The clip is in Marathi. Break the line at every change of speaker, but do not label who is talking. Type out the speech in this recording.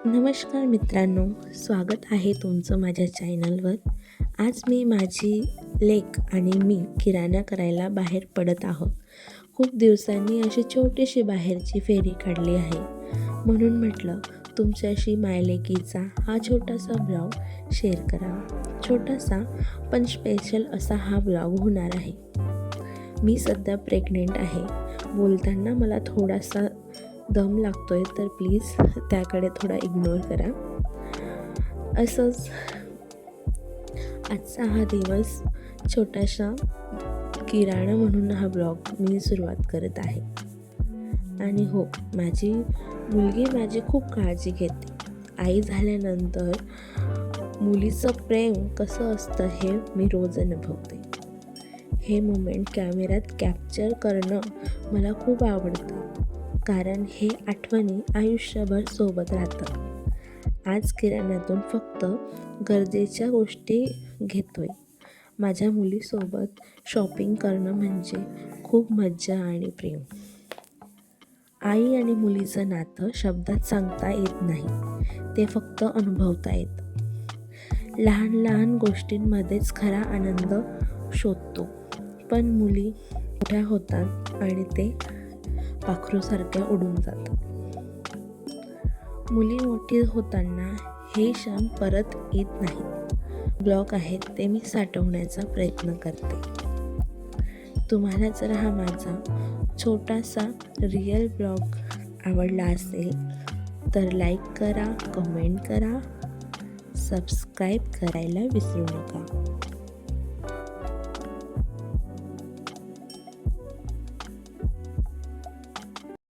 नमस्कार मित्रांनो, स्वागत आहे तुमचं माझ्या चॅनलवर. आज मी माझी लेक आणि मी किराणा करायला बाहेर पडत आहोत. खूप दिवसांनी अशी छोटीशी बाहेरची फेरी काढली आहे, म्हणून म्हटलं तुमच्याशी मायलेकीचा हा छोटासा ब्लॉग शेअर करावा. छोटासा पण स्पेशल असा हा ब्लॉग होणार आहे. मी सध्या प्रेग्नेंट आहे. बोलताना मला थोडासा दम लागतोय, तर प्लीज त्याकडे थोडा इग्नोर करा. असंच आजचा हा दिवस छोटासा किराणा म्हणून हा ब्लॉग मी सुरुवात करत आहे. आणि हो, माझी मुलगी खूप काळजी घेते. आई झाल्यानंतर मुलीचं प्रेम कसं असतं हे मी रोज अनुभवते. हे मोमेंट कॅमेऱ्यात कॅप्चर करणं मला खूप आवडतं, कारण हे आठवणी आयुष्यभर सोबत राहतात. आज किराण्यातून फक्त गरजेच्या गोष्टी घेतोय. माझ्या मुलीसोबत शॉपिंग करणं म्हणजे खूप मज्जा आणि प्रेम. आई आणि मुलीचं नातं शब्दात सांगता येत नाही, ते फक्त अनुभवता येतं. लहान लहान गोष्टींमध्येच खरा आनंद शोधतो. पण मुली मोठ्या होतात आणि ते पाखरूसारख्या उडून जातात. मुली मोठी होताना हे क्षण परत येत नाही. ब्लॉग आहेत ते मी साठवण्याचा प्रयत्न करते. तुम्हाला जर हा माझा छोटासा रिअल ब्लॉग आवडला असेल तर लाईक करा, कमेंट करा, सबस्क्राईब करायला विसरू नका.